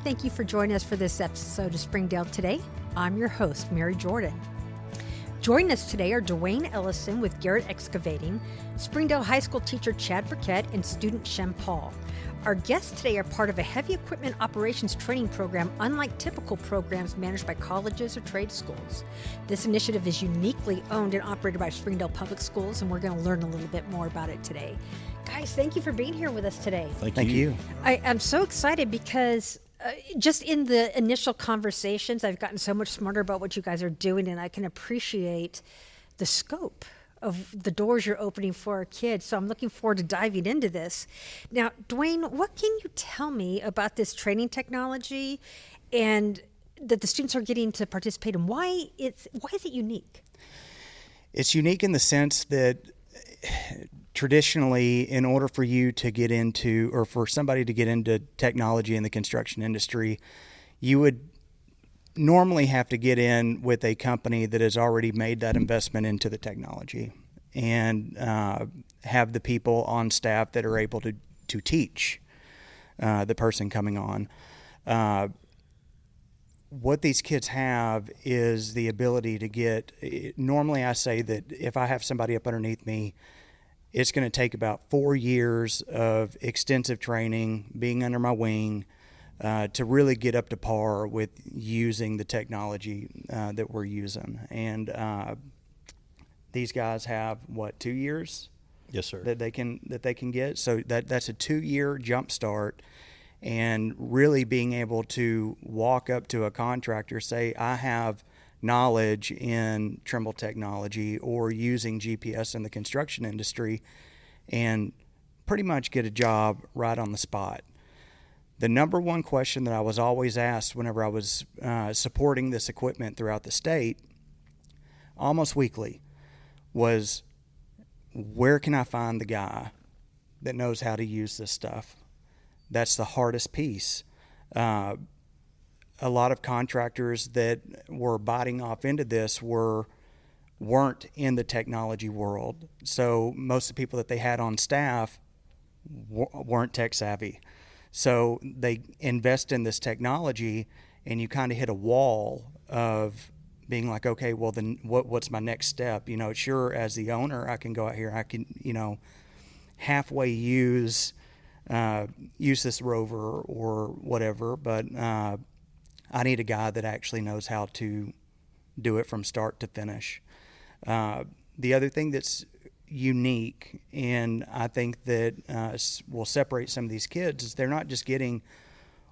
thank you for joining us for this episode of Springdale Today. I'm your host, Mary Jordan. Joining us today are Dewayne Ellison with Garret Excavating, Springdale High School teacher Chad Burkett, and student Shem Paul. Our guests today are part of a heavy equipment operations training program unlike typical programs managed by colleges or trade schools. This initiative is uniquely owned and operated by Springdale Public Schools, and we're going to learn a little bit more about it today. Guys, thank you for being here with us today. Thank you. I'm so excited because just in the initial conversations, I've gotten so much smarter about what you guys are doing, and I can appreciate the scope of the doors you're opening for our kids. So I'm looking forward to diving into this. Now, Dewayne, what can you tell me about this training technology and that the students are getting to participate in? Why is it unique? It's unique in the sense that traditionally, in order for you to get into, or for somebody to get into technology in the construction industry, you would normally have to get in with a company that has already made that investment into the technology and have the people on staff that are able to teach the person coming on. What these kids have is the ability to get, normally I say that if I have somebody up underneath me, it's going to take about 4 years of extensive training, being under my wing, to really get up to par with using the technology that we're using. And these guys have, 2 years? Yes, sir. That they can get. So that's a 2-year jump start, and really being able to walk up to a contractor, say, I have knowledge in Trimble technology or using GPS in the construction industry, and pretty much get a job right on the spot. The number one question that I was always asked whenever I was supporting this equipment throughout the state, almost weekly, was where can I find the guy that knows how to use this stuff? That's the hardest piece. A lot of contractors that were biting off into this weren't in the technology world. So most of the people that they had on staff weren't tech savvy. So they invest in this technology, and you kind of hit a wall of being like, okay, well then what's my next step? Sure, as the owner, I can go out here, I can, halfway use this rover or whatever, but I need a guy that actually knows how to do it from start to finish. The other thing that's unique, and I think that will separate some of these kids, is they're not just getting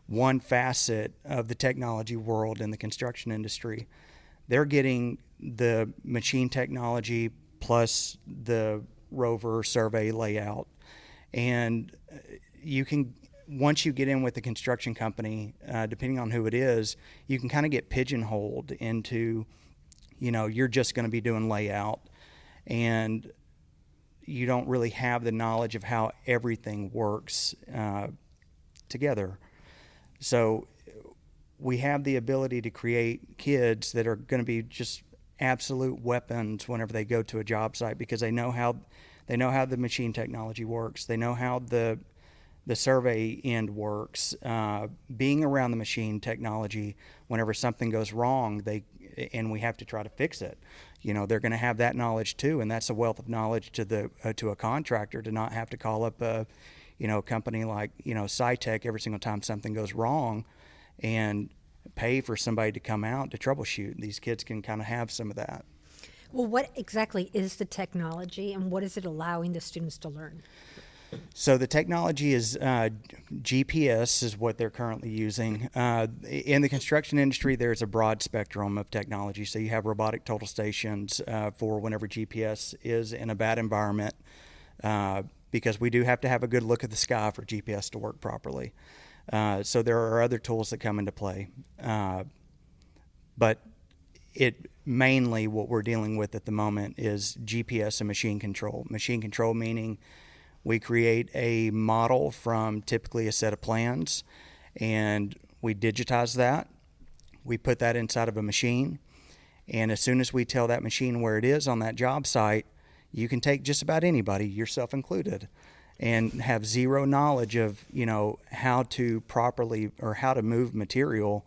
one facet of the technology world in the construction industry. They're getting the machine technology plus the rover survey layout. And you can, once you get in with the construction company, depending on who it is, you can kind of get pigeonholed into, you're just going to be doing layout, and you don't really have the knowledge of how everything works together. So we have the ability to create kids that are going to be just absolute weapons whenever they go to a job site, because they know how the machine technology works. They know how the survey end works. Being around the machine technology, whenever something goes wrong, and we have to try to fix it, they're going to have that knowledge too, and that's a wealth of knowledge to a contractor, to not have to call up a company like SciTech every single time something goes wrong, and pay for somebody to come out to troubleshoot. These kids can kind of have some of that. Well, what exactly is the technology, and what is it allowing the students to learn? So the technology is GPS is what they're currently using. In the construction industry, there's a broad spectrum of technology. So you have robotic total stations for whenever GPS is in a bad environment, because we do have to have a good look at the sky for GPS to work properly. So there are other tools that come into play. But mainly what we're dealing with at the moment is GPS and machine control. Machine control meaning we create a model from typically a set of plans, and we digitize that. We put that inside of a machine, and as soon as we tell that machine where it is on that job site, you can take just about anybody, yourself included, and have zero knowledge of, how to properly or how to move material,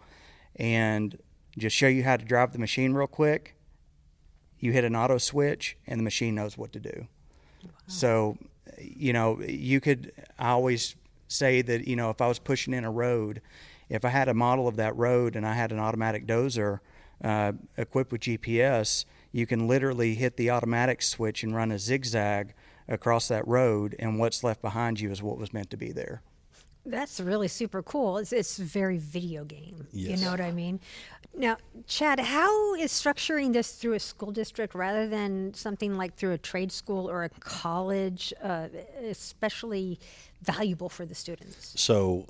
and just show you how to drive the machine real quick. You hit an auto switch and the machine knows what to do. Wow. So, I always say that, if I was pushing in a road, if I had a model of that road and I had an automatic dozer equipped with GPS, you can literally hit the automatic switch and run a zigzag across that road, and what's left behind you is what was meant to be there. That's really super cool. It's very video game. Yes. You know what I mean? Now, Chad, how is structuring this through a school district rather than something like through a trade school or a college especially valuable for the students? So,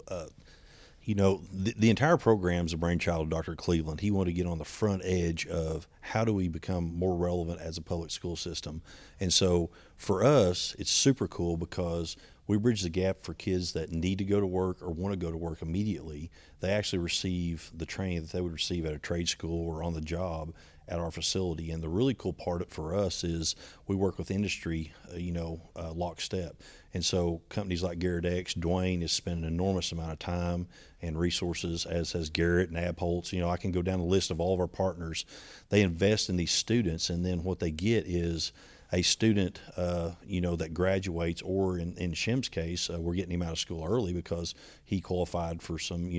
the entire program is a brainchild of Dr. Cleveland. He wanted to get on the front edge of how do we become more relevant as a public school system. And so for us, it's super cool because we bridge the gap for kids that need to go to work or want to go to work immediately. They actually receive the training that they would receive at a trade school or on the job at our facility. And the really cool part for us is we work with industry, lockstep. And so companies like Garret, Dewayne has spent an enormous amount of time and resources, as has Garret and Abholz. I can go down the list of all of our partners. They invest in these students, and then what they get is a student, that graduates, or in Shem's case, we're getting him out of school early because he qualified for some,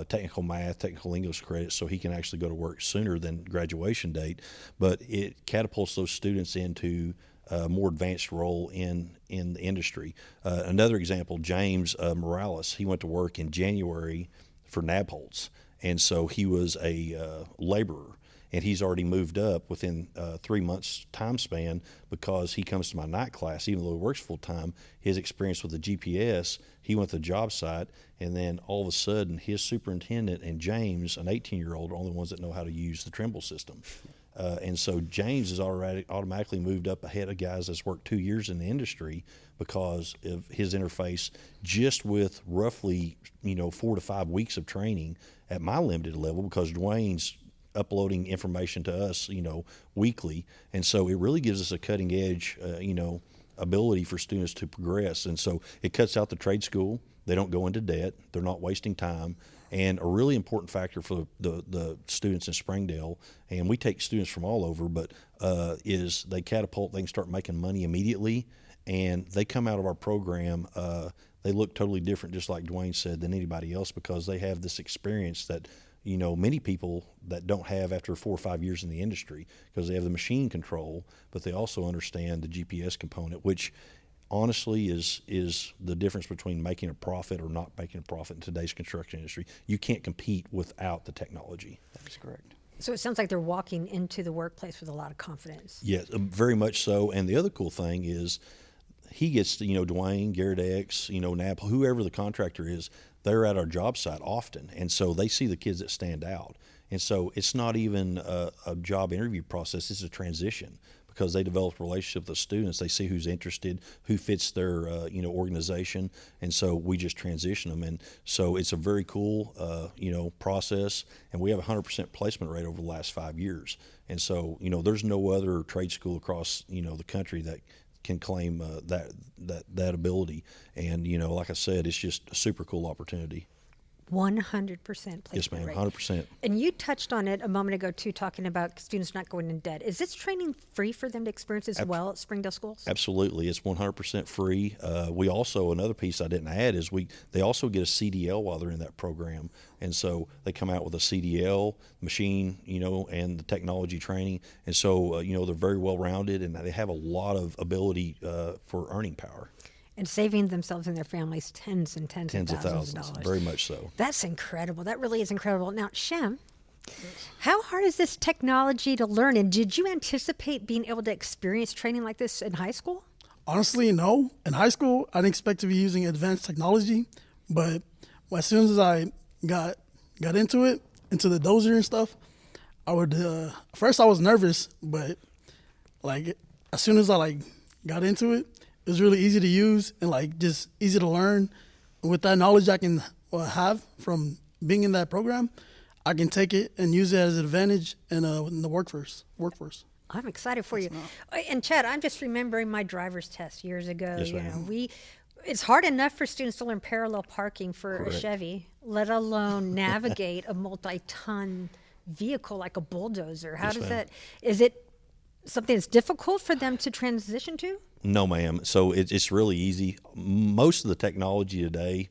technical math, technical English credits, so he can actually go to work sooner than graduation date. But it catapults those students into a more advanced role in the industry. Another example, James Morales, he went to work in January for Abholz, and so he was a laborer. And he's already moved up within 3 months time span because he comes to my night class. Even though he works full time, his experience with the GPS, he went to the job site, and then all of a sudden his superintendent and James, an 18-year-old, are the only ones that know how to use the Trimble system. And so James is already automatically moved up ahead of guys that's worked 2 years in the industry because of his interface just with roughly 4 to 5 weeks of training at my limited level, because Dwayne's uploading information to us, weekly. And so it really gives us a cutting edge, ability for students to progress. And so it cuts out the trade school. They don't go into debt. They're not wasting time. And a really important factor for the students in Springdale, and we take students from all over, but is they catapult, they can start making money immediately, and they come out of our program, they look totally different, just like Dewayne said, than anybody else, because they have this experience that many people that don't have after 4 or 5 years in the industry, because they have the machine control, but they also understand the GPS component, which honestly is the difference between making a profit or not making a profit in today's construction industry. You can't compete without the technology. That's correct. So it sounds like they're walking into the workplace with a lot of confidence. Yes, very much so. And the other cool thing is he gets to, Dewayne, Garret, NAP, whoever the contractor is, they're at our job site often, and so they see the kids that stand out. And so it's not even a job interview process, it's a transition, because they develop a relationship with the students. They see who's interested, who fits their organization, and so we just transition them. And so it's a very cool process, and we have a 100% placement rate over the last 5 years. And so there's no other trade school across the country that can claim that ability. And like I said, it's just a super cool opportunity. 100% placement Yes, ma'am, rate. 100%. And you touched on it a moment ago too, talking about students not going in debt. Is this training free for them to experience as well at Springdale schools? Absolutely, it's 100% free. We also, another piece I didn't add is they also get a CDL while they're in that program, and so they come out with a CDL machine, and the technology training, and so they're very well rounded, and they have a lot of ability for earning power. And saving themselves and their families tens and tens of thousands of dollars. Very much so. That's incredible. That really is incredible. Now, Shem, how hard is this technology to learn? And did you anticipate being able to experience training like this in high school? Honestly, no. In high school, I didn't expect to be using advanced technology, but as soon as I got into it, into the dozer and stuff, first I was nervous, but as soon as I got into it, it was really easy to use and just easy to learn. And with that knowledge I can have from being in that program, I can take it and use it as an advantage in the workforce. I'm excited for you. And Chad, I'm just remembering my driver's test years ago. Yes, ma'am. It's hard enough for students to learn parallel parking for Correct. a Chevy, let alone navigate a multi-ton vehicle like a bulldozer. How Yes, does ma'am. that, is it something that's difficult for them to transition to? No, ma'am. So it's really easy. Most of the technology today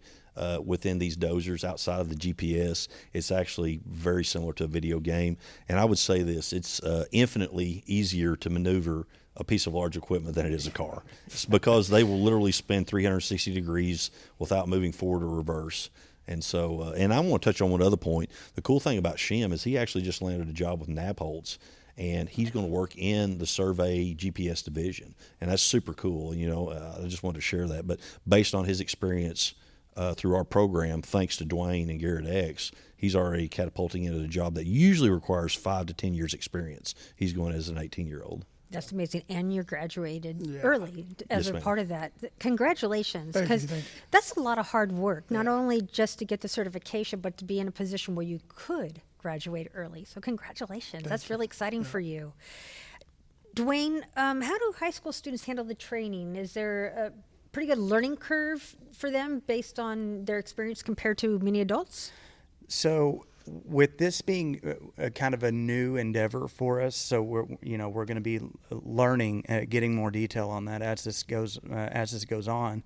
within these dozers outside of the GPS, it's actually very similar to a video game. And I would say this, it's infinitely easier to maneuver a piece of large equipment than it is a car. It's because they will literally spin 360 degrees without moving forward or reverse. And so, and I want to touch on one other point. The cool thing about Shem is he actually just landed a job with Nabholz, and he's going to work in the survey GPS division, and that's super cool. You know, I just wanted to share that. But based on his experience through our program, thanks to Dewayne and Garret X, he's already catapulting into a job that usually requires 5 to 10 years experience. He's going as an 18-year-old. That's amazing. And you're graduated Yeah. early as Yes, a ma'am. part of that. Congratulations. Thank you, Because thank you. that's a lot of hard work, not only just to get the certification, but to be in a position where you could graduate early. So congratulations. That's really exciting for you. Dewayne, how do high school students handle the training? Is there a pretty good learning curve for them based on their experience compared to many adults? So with this being a kind of a new endeavor for us, so we're going to be learning, getting more detail on that as this goes on.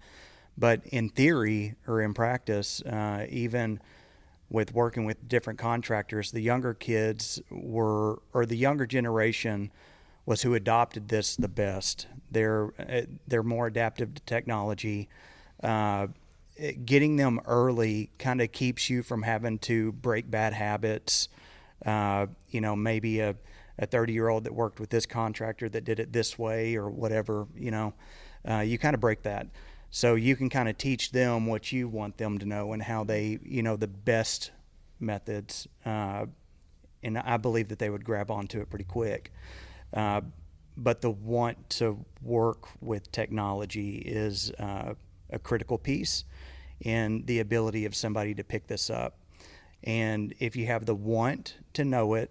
But in theory or in practice, even with working with different contractors, the younger kids the younger generation was who adopted this the best. They're more adaptive to technology. Getting them early kind of keeps you from having to break bad habits. Maybe a 30-year-old that worked with this contractor that did it this way or whatever, you kind of break that. So you can kind of teach them what you want them to know and how they, the best methods. And I believe that they would grab onto it pretty quick. But the want to work with technology is a critical piece in the ability of somebody to pick this up. And if you have the want to know it,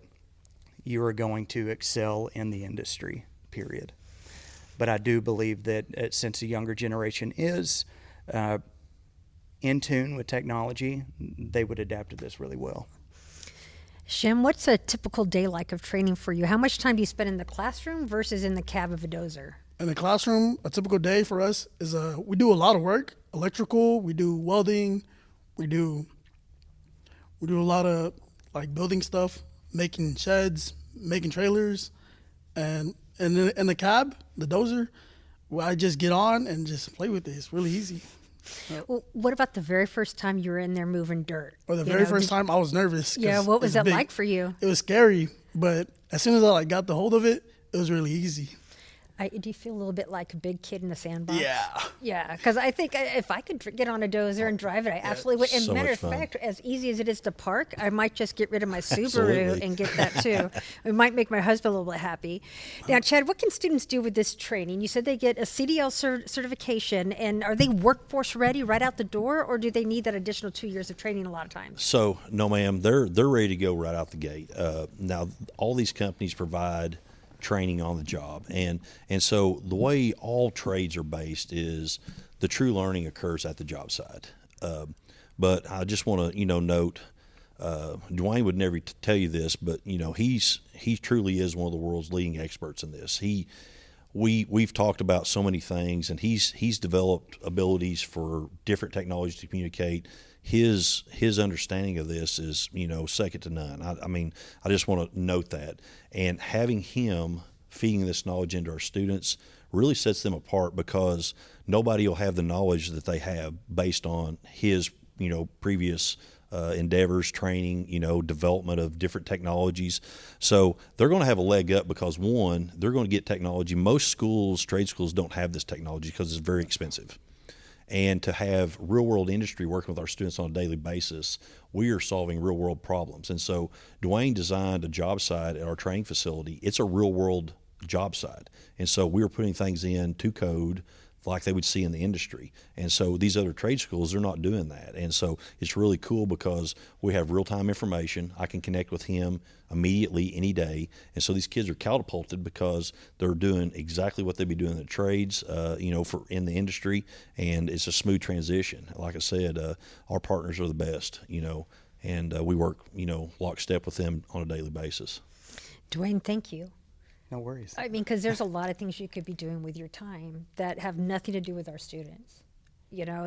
you are going to excel in the industry, period. But I do believe that since the younger generation is in tune with technology, they would adapt to this really well. Shem, what's a typical day like of training for you? How much time do you spend in the classroom versus in the cab of a dozer? In the classroom, a typical day for us is we do a lot of work, electrical, we do welding, we do a lot of like building stuff, making sheds, making trailers, and in the cab, the dozer, I just get on and just play with it. It's really easy. Well, what about the very first time you were in there moving dirt? Or the very first time, I was nervous. 'cause Yeah, what was it's that big. like for you? It was scary, but as soon as I got the hold of it, it was really easy. Do you feel a little bit like a big kid in the sandbox? Yeah. Yeah, because I think if I could get on a dozer and drive it, I absolutely would. And so matter much of fun. fact, as easy as it is to park, I might just get rid of my Subaru Absolutely. and get that too. It might make my husband a little bit happy. Now, Chad, what can students do with this training? You said they get a CDL certification, and are they workforce ready right out the door, or do they need that additional 2 years of training a lot of times? So, no, ma'am, they're ready to go right out the gate. Now, all these companies provide training on the job, and so the way all trades are based is the true learning occurs at the job site. But I just want to note, Dewayne would never tell you this, but he truly is one of the world's leading experts in this. We've talked about so many things, and he's developed abilities for different technologies to communicate. His understanding of this is second to none. I just want to note that, and having him feeding this knowledge into our students really sets them apart, because nobody will have the knowledge that they have based on his previous endeavors, training, development of different technologies. So they're going to have a leg up because, one, they're going to get technology. Most schools, trade schools, don't have this technology because it's very expensive. And to have real-world industry working with our students on a daily basis, we are solving real-world problems. And so Dewayne designed a job site at our training facility. It's a real-world job site. And so we were putting things in to code, like they would see in the industry. And so these other trade schools, they're not doing that. And so it's really cool because we have real-time information. I can connect with him immediately any day. And so these kids are catapulted because they're doing exactly what they'd be doing in the trades, for in the industry. And it's a smooth transition. Like I said, our partners are the best, and we work, lockstep with them on a daily basis. Dewayne, thank you. No worries. I mean, because there's a lot of things you could be doing with your time that have nothing to do with our students,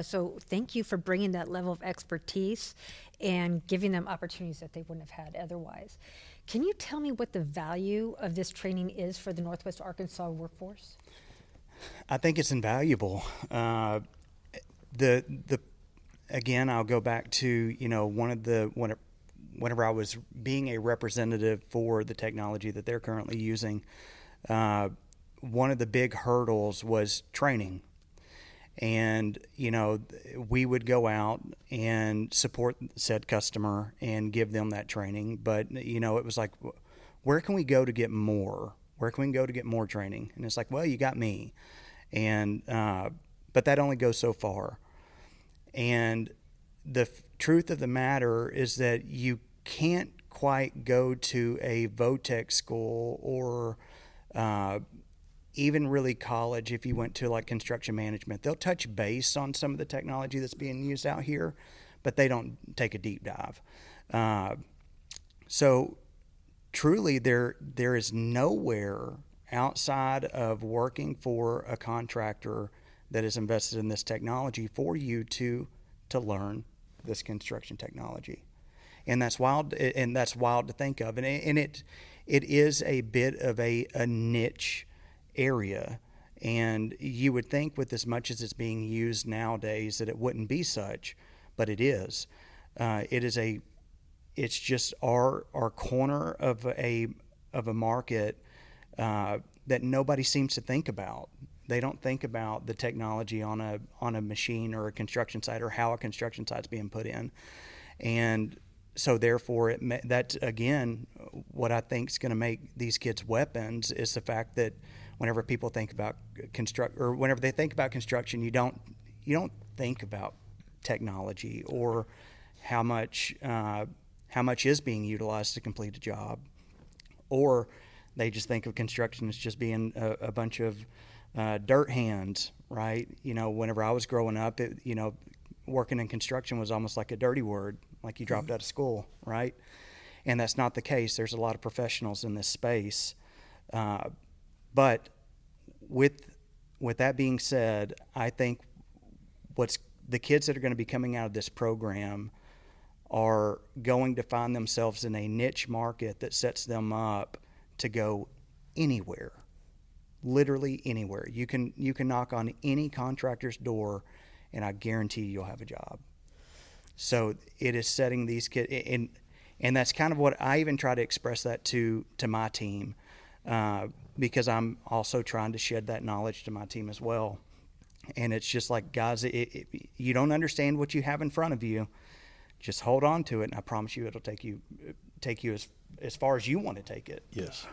so thank you for bringing that level of expertise and giving them opportunities that they wouldn't have had otherwise. Can you tell me what the value of this training is for the Northwest Arkansas workforce? I think it's invaluable. Again, I'll go back to, whenever I was being a representative for the technology that they're currently using, one of the big hurdles was training. And, we would go out and support said customer and give them that training. But, it was like, where can we go to get more? Where can we go to get more training? And it's like, well, you got me. And, but that only goes so far. And the truth of the matter is that you can't quite go to a VOTEC school or even really college if you went to like construction management. They'll touch base on some of the technology that's being used out here, but they don't take a deep dive. So truly there is nowhere outside of working for a contractor that is invested in this technology for you to learn this construction technology. And that's wild, to think of. And it is a bit of a niche area. And you would think with as much as it's being used nowadays that it wouldn't be such, but it is. It's just our corner of a market that nobody seems to think about. They don't think about the technology on a machine or a construction site or how a construction site's being put in. And so therefore, that's, again, what I think is going to make these kids weapons is the fact that whenever people think about whenever they think about construction, you don't think about technology or how much is being utilized to complete a job, or they just think of construction as just being a bunch of dirt hands, right? Whenever I was growing up, working in construction was almost like a dirty word, like you dropped out of school, right? And that's not the case. There's a lot of professionals in this space. But with that being said, I think the kids that are going to be coming out of this program are going to find themselves in a niche market that sets them up to go anywhere. Literally anywhere. You can knock on any contractor's door, and I guarantee you'll have a job. So it is setting these kids, and that's kind of what I even try to express that to my team, because I'm also trying to shed that knowledge to my team as well. And it's just like, guys, you don't understand what you have in front of you. Just hold on to it, and I promise you it'll take you as far as you want to take it. Yes.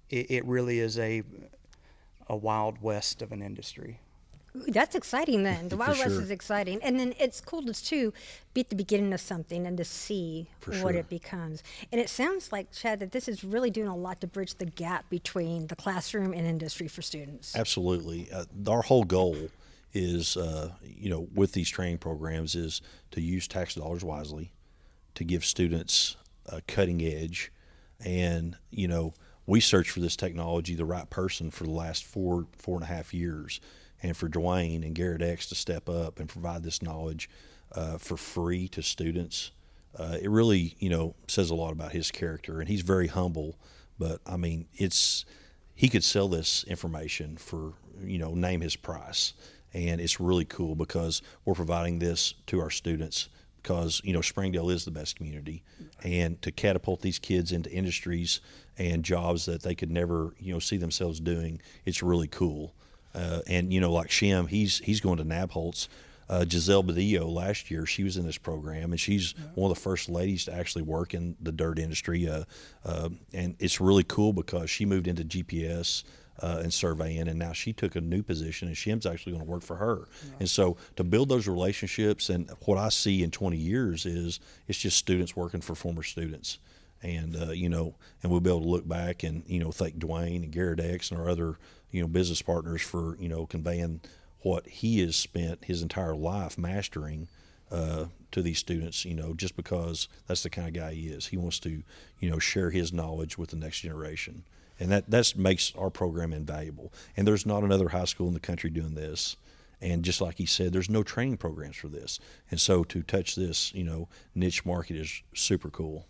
It really is a wild west of an industry. Ooh, that's exciting then. The Wild West sure. is exciting. And then it's cool to, too, be at the beginning of something and to see what it becomes. And it sounds like, Chad, that this is really doing a lot to bridge the gap between the classroom and industry for students. Absolutely. Our whole goal is, with these training programs is to use tax dollars wisely, to give students a cutting edge. And, we searched for this technology, the right person, for the last 4.5 years. And for Dewayne and Garret X to step up and provide this knowledge for free to students, it really, says a lot about his character. And he's very humble, but I mean, he could sell this information for, name his price. And it's really cool because we're providing this to our students because, Springdale is the best community. And to catapult these kids into industries and jobs that they could never, see themselves doing, it's really cool. And like Shem, he's going to Nabholz. Giselle Badillo last year, she was in this program, and she's one of the first ladies to actually work in the dirt industry. And it's really cool because she moved into GPS and surveying, and now she took a new position, and Shem's actually going to work for her. Yeah. And so to build those relationships, and what I see in 20 years is it's just students working for former students. And, and we'll be able to look back and, thank Dewayne and Garret and our other, business partners for, conveying what he has spent his entire life mastering to these students, just because that's the kind of guy he is. He wants to, share his knowledge with the next generation. And that makes our program invaluable. And there's not another high school in the country doing this. And just like he said, there's no training programs for this. And so to touch this, niche market is super cool.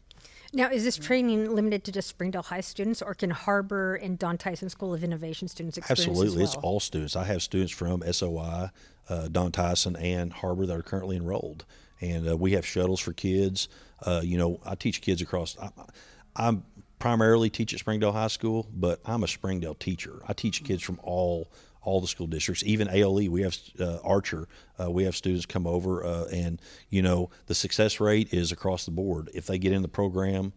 Now, is this training limited to just Springdale High students, or can HAR-BER and Don Tyson School of Innovation students experience Absolutely. as well? It's all students. I have students from SOI, Don Tyson, and HAR-BER that are currently enrolled. And we have shuttles for kids. I teach kids across I'm primarily teach at Springdale High School, but I'm a Springdale teacher. I teach kids from all the school districts, even ALE. We have Archer. We have students come over, and the success rate is across the board. If they get in the program,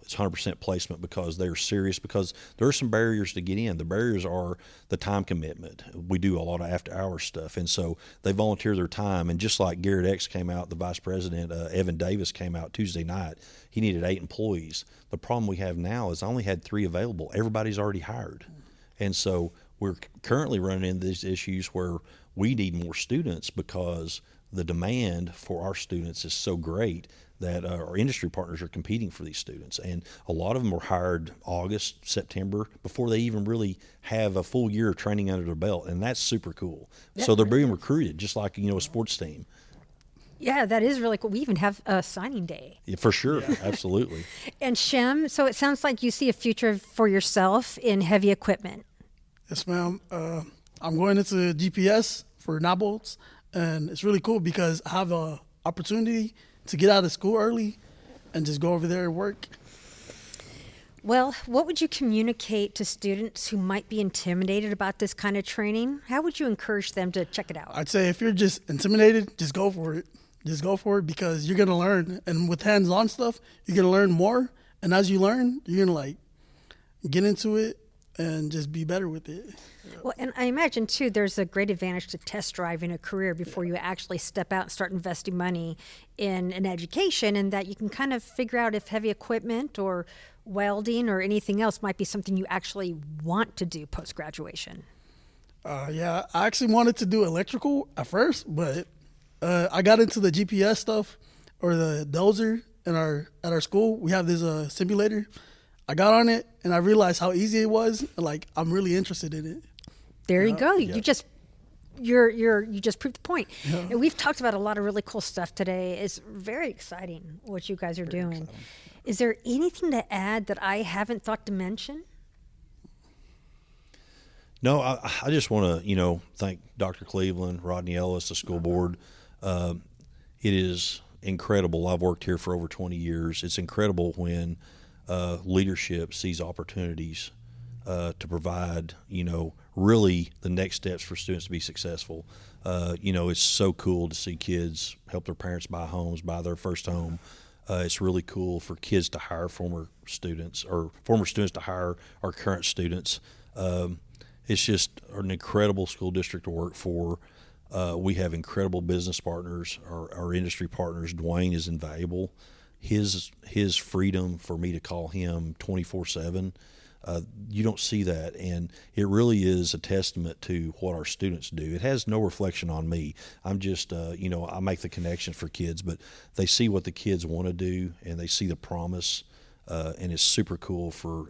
it's 100% placement because they're serious. Because there are some barriers to get in. The barriers are the time commitment. We do a lot of after-hours stuff, and so they volunteer their time. And just like Garret X came out, the vice president, Evan Davis, came out Tuesday night. He needed 8 employees. The problem we have now is I only had 3 available. Everybody's already hired, and so we're currently running into these issues where we need more students because the demand for our students is so great that our industry partners are competing for these students. And a lot of them were hired August, September, before they even really have a full year of training under their belt. And that's super cool. Yeah. So they're being recruited just like, a sports team. Yeah, that is really cool. We even have a signing day. Yeah, for sure. Yeah. Absolutely. And Shem, so it sounds like you see a future for yourself in heavy equipment. Yes, ma'am. I'm going into GPS for knot bolts, and it's really cool because I have an opportunity to get out of school early and just go over there and work. Well, what would you communicate to students who might be intimidated about this kind of training? How would you encourage them to check it out? I'd say if you're just intimidated, just go for it. Just go for it because you're going to learn. And with hands-on stuff, you're going to learn more. And as you learn, you're going to get into it and just be better with it. Well, and I imagine, too, there's a great advantage to test driving a career before you actually step out and start investing money in an education, and that you can kind of figure out if heavy equipment or welding or anything else might be something you actually want to do post-graduation. Yeah, I actually wanted to do electrical at first, but I got into the GPS stuff or the dozer at our school. We have this simulator. I got on it and I realized how easy it was. And, I'm really interested in it. There you go. Yeah. You just proved the point. Yeah. And we've talked about a lot of really cool stuff today. It's very exciting what you guys are doing. Exciting. Is there anything to add that I haven't thought to mention? No, I just want to thank Dr. Cleveland, Rodney Ellis, the school board. It is incredible. I've worked here for over 20 years. It's incredible when leadership sees opportunities to provide, really the next steps for students to be successful. It's so cool to see kids help their parents buy homes, buy their first home. It's really cool for kids to hire former students or former students to hire our current students. It's just an incredible school district to work for. We have incredible business partners, our industry partners. Dewayne is invaluable. His freedom for me to call him 24/7, you don't see that, and it really is a testament to what our students do. It has no reflection on me. I'm just, I make the connection for kids, but they see what the kids want to do, and they see the promise, and it's super cool for,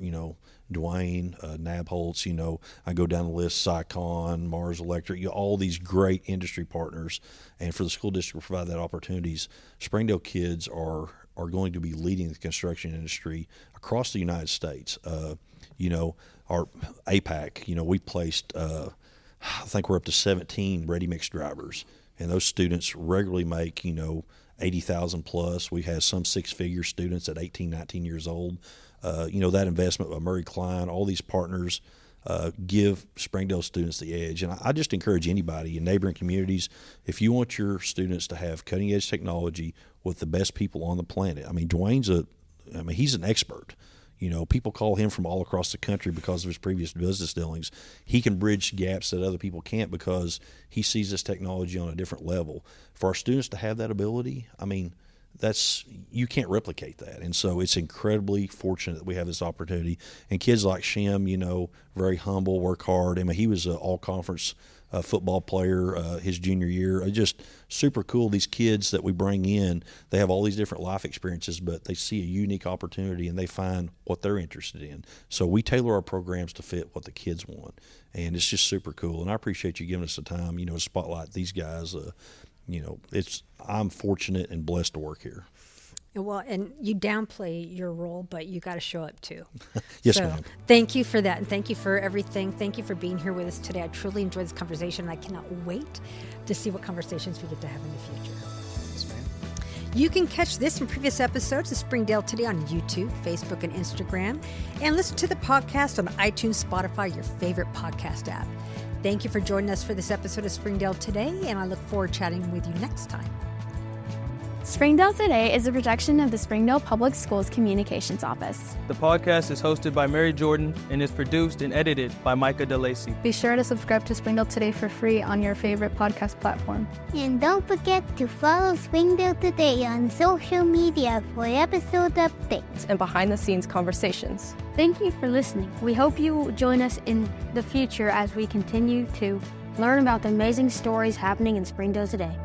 Dewayne, Nabholz, I go down the list, Sycon, Mars Electric, all these great industry partners, and for the school district to provide that opportunities, Springdale kids are going to be leading the construction industry across the United States. Our APAC, we placed, I think we're up to 17 ready-mix drivers, and those students regularly make, 80,000 plus. We have some six-figure students at 18, 19 years old. That investment by Murray Klein, all these partners give Springdale students the edge. And I just encourage anybody in neighboring communities, if you want your students to have cutting-edge technology with the best people on the planet. I mean, Dewayne's he's an expert. You know, people call him from all across the country because of his previous business dealings. He can bridge gaps that other people can't because he sees this technology on a different level. For our students to have that ability, I mean, you can't replicate that. And so it's incredibly fortunate that we have this opportunity. And kids like Shem, you know, very humble, work hard. I mean, he was an all-conference football player his junior year. Just super cool. These kids that we bring in, they have all these different life experiences, but they see a unique opportunity and they find what they're interested in. So we tailor our programs to fit what the kids want. And it's just super cool. And I appreciate you giving us the time, you know, to spotlight these guys. You know, I'm fortunate and blessed to work here. Well, and you downplay your role, but you got to show up too. Yes, ma'am. Thank you for that, and thank you for everything. Thank you for being here with us today. I truly enjoyed this conversation, and I cannot wait to see what conversations we get to have in the future. Yes, ma'am. You can catch this and previous episodes of Springdale Today on YouTube, Facebook, and Instagram, and listen to the podcast on iTunes, Spotify, your favorite podcast app. Thank you for joining us for this episode of Springdale Today, and I look forward to chatting with you next time. Springdale Today is a production of the Springdale Public Schools Communications Office. The podcast is hosted by Mary Jordan and is produced and edited by Micah DeLacy. Be sure to subscribe to Springdale Today for free on your favorite podcast platform. And don't forget to follow Springdale Today on social media for episode updates And behind-the-scenes conversations. Thank you for listening. We hope you join us in the future as we continue to learn about the amazing stories happening in Springdale today.